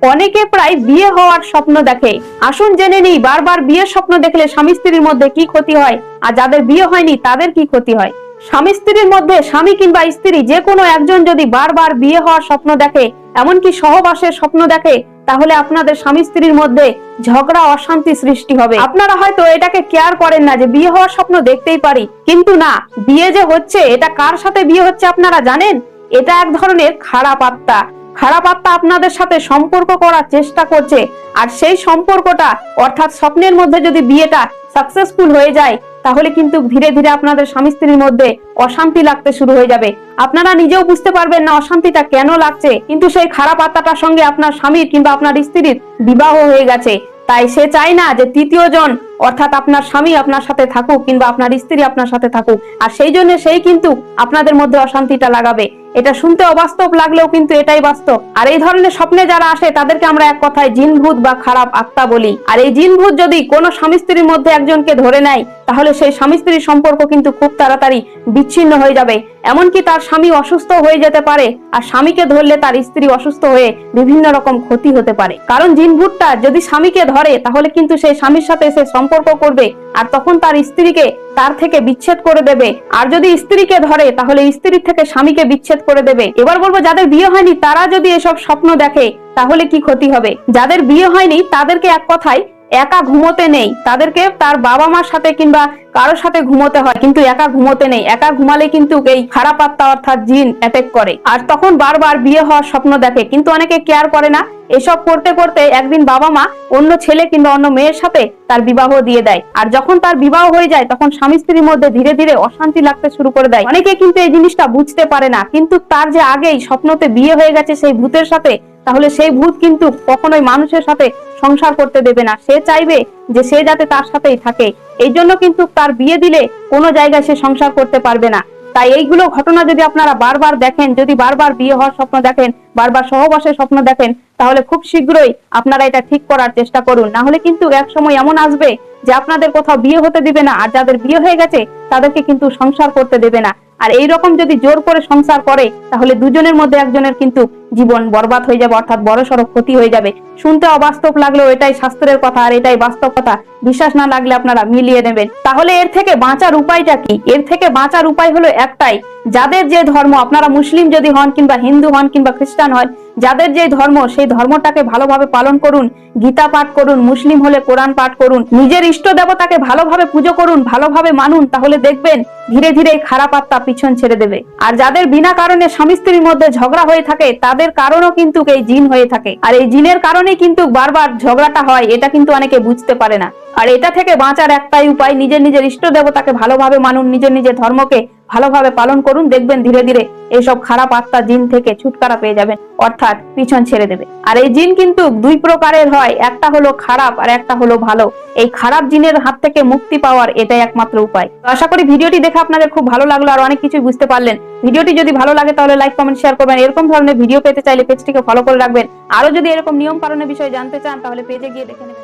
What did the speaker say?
অনেকে প্রায় বিয়ে হওয়ার স্বপ্ন দেখে। আসুন জেনে নিই বারবার বিয়ের স্বপ্ন দেখলে স্বামী স্ত্রীর মধ্যে কি ক্ষতি হয়, আর যাদের বিয়ে হয়নি তাদের কি ক্ষতি হয়। স্বামী স্ত্রীর মধ্যে স্বামী কিংবা স্ত্রী যে কোনো একজন যদি বারবার বিয়ে হওয়ার স্বপ্ন দেখে, এমনকি সহবাসের স্বপ্ন দেখে, তাহলে আপনাদের স্বামী স্ত্রীর মধ্যে ঝগড়া অশান্তি সৃষ্টি হবে। আপনারা হয়তো এটাকে কেয়ার করেন না যে বিয়ে হওয়ার স্বপ্ন দেখতেই পারি, কিন্তু না, বিয়ে যে হচ্ছে এটা কার সাথে বিয়ে হচ্ছে আপনারা জানেন? এটা এক ধরনের খারাপ আত্মা। খারাপ আত্মা আপনাদের সাথে সম্পর্ক করার চেষ্টা করছে, আর সেই সম্পর্কটা অর্থাৎ স্বপ্নের মধ্যে যদি বিয়েটা সাকসেসফুল হয়ে যায়, তাহলে কিন্তু ধীরে ধীরে আপনাদের স্বামী স্ত্রীর মধ্যে অশান্তি লাগতে শুরু হয়ে যাবে। আপনারা নিজেও বুঝতে পারবেন না অশান্তিটা কেন লাগছে, কিন্তু সেই খারাপ আত্মাটার সঙ্গে আপনার স্বামীর কিংবা আপনার স্ত্রীর বিবাহ হয়ে গেছে। তাই সে চায় না যে তৃতীয় জন অর্থাৎ আপনার স্বামী আপনার সাথে থাকুক কিংবা আপনার স্ত্রী আপনার সাথে থাকুক, আর সেই জন্য সেই কিন্তু আপনাদের মধ্যে অশান্তিটা লাগাবে। এটা শুনতে অবাস্তব লাগলেও কিন্তু এটাই বাস্তব। আর এই ধরনের স্বপ্নে যারা আসে তাদেরকে আমরা এক কথায় জিনভূত বা খারাপ আত্মা বলি। আর এই জিনভূত যদি কোনো স্বামী স্ত্রীর মধ্যে একজনকে ধরে নেয়, তাহলে সেই স্বামী স্ত্রীর সম্পর্ক কিন্তু খুব তাড়াতাড়ি বিচ্ছিন্ন হয়ে যাবে। এমনকি তার স্বামী অসুস্থ হয়ে যেতে পারে, আর স্বামীকে ধরলে তার স্ত্রী অসুস্থ হয়ে বিভিন্ন রকম ক্ষতি হতে পারে। কারণ জিনভূতটা যদি স্বামীকে ধরে, তাহলে কিন্তু সেই স্বামীর সাথে সে সম্পর্ক করবে, আর তখন তার স্ত্রীকে তার থেকে বিচ্ছেদ করে দেবে। আর যদি স্ত্রীকে ধরে, তাহলে স্ত্রীর থেকে স্বামীকে বিচ্ছেদ করে দেবে। এবার বলবো, যাদের বিয়ে হয়নি তারা যদি এসব স্বপ্ন দেখে, তাহলে কি ক্ষতি হবে। যাদের বিয়ে হয়নি তাদেরকে এক কথায় একা ঘুমোতে নেই, তাদেরকে তার বাবা মার সাথে কিংবা কারোর সাথে ঘুমোতে হয়, কিন্তু একা ঘুমোতে নেই। একা ঘুমালে কিন্তু এই খারাপ আত্মা অর্থাৎ জিন অ্যাটাক করে, আর তখন বারবার বিয়ে হওয়ার স্বপ্ন দেখে। কিন্তু অনেকে কেয়ার করে না। এসব করতে করতে একদিন বাবা মা অন্য ছেলে কিংবা অন্য মেয়ের সাথে তার বিবাহ দিয়ে দেয়, আর যখন তার বিবাহ হয়ে যায় তখন স্বামী স্ত্রীর মধ্যে ধীরে ধীরে অশান্তি লাগতে শুরু করে দেয়। অনেকে কিন্তু এই জিনিসটা বুঝতে পারে না, কিন্তু তার যে আগেই স্বপ্নতে বিয়ে হয়ে গেছে সেই ভূতের সাথে, তাহলে সেই ভূত কিন্তু কখনোই মানুষের সাথে সংসার করতে দেবে না। সে চাইবে যে সে যাতে তার সাথেই থাকে। এই জন্য কিন্তু তার বিয়ে দিলে কোনো জায়গায় সে সংসার করতে পারবে না। তাই এইগুলো ঘটনা যদি আপনারা বারবার দেখেন, যদি বারবার বিয়ে হওয়ার স্বপ্ন দেখেন, বারবার সহবাসের স্বপ্ন দেখেন, তাহলে খুব শীঘ্রই আপনারা এটা ঠিক করার চেষ্টা করুন। না হলে কিন্তু এক সময় এমন আসবে যে আপনাদের কোথাও বিয়ে হতে দিবে না, আর যাদের বিয়ে হয়ে গেছে তাদেরকে কিন্তু সংসার করতে দেবে না। আর এই রকম যদি জোর করে সংসার করে, তাহলে দুজনের মধ্যে একজনের কিন্তু জীবন বরবাদ হয়ে যাবে, অর্থাৎ বড়সড় ক্ষতি হয়ে যাবে। শুনতে অবাস্তব লাগলেও এটাই শাস্ত্রের কথা, আর এটাই বাস্তব কথা। বিশ্বাস না লাগলে আপনারা মিলিয়ে নেবেন। তাহলে এর থেকে বাঁচার উপায়টা কি? এর থেকে বাঁচার উপায় হলো একটাই, যাদের যে ধর্ম, আপনারা মুসলিম যদি হন কিংবা হিন্দু হন কিংবা খ্রিস্টান হন, যাদের যে ধর্ম সেই ধর্মটাকে ভালোভাবে পালন করুন। গীতা পাঠ করুন, মুসলিম হলে কোরআন পাঠ করুন, নিজের ইষ্ট দেবতাকে ভালোভাবে পুজো করুন, ভালোভাবে মানুন, তাহলে দেখবেন ধীরে ধীরে খারাপ আত্মা পিছন ছেড়ে দেবে। আর যাদের বিনা কারণে স্বামী স্ত্রীর মধ্যে ঝগড়া হয়ে থাকে, তাদের কারণও কিন্তু এই জিন হয়ে থাকে, আর এই জিনের কারণে কিন্তু বারবার ঝগড়াটা হয়। এটা কিন্তু অনেকে বুঝতে পারে না। আর এটা থেকে বাঁচার একটাই উপায়, নিজের নিজের ইষ্ট দেবতাকে ভালোভাবে মানুন, নিজের নিজের ধর্মকে ভালোভাবে পালন করুন। দেখবেন ধীরে ধীরে এইসব খারাপ আত্মা জিন থেকে ছুটকারা পেয়ে যাবেন, অর্থাৎ পিছন ছেড়ে দেবে। আর এই জিন কিন্তু দুই প্রকারের হয়, একটা হলো খারাপ আর একটা হলো ভালো। এই খারাপ জিনের হাত থেকে মুক্তি পাওয়ার এটাই একমাত্র উপায়। আশা করি ভিডিওটি দেখে আপনাদের খুব ভালো লাগলো, আর অনেক কিছু বুঝতে পারলেন। ভিডিওটি যদি ভালো লাগে তাহলে লাইক, কমেন্ট, শেয়ার করবেন। এরকম ধরনের ভিডিও পেতে চাইলে পেজটিকে ফলো করে রাখবেন। আরো যদি এরকম নিয়ম কানুনের বিষয়ে জানতে চান, তাহলে পেজে গিয়ে দেখে নেবেন।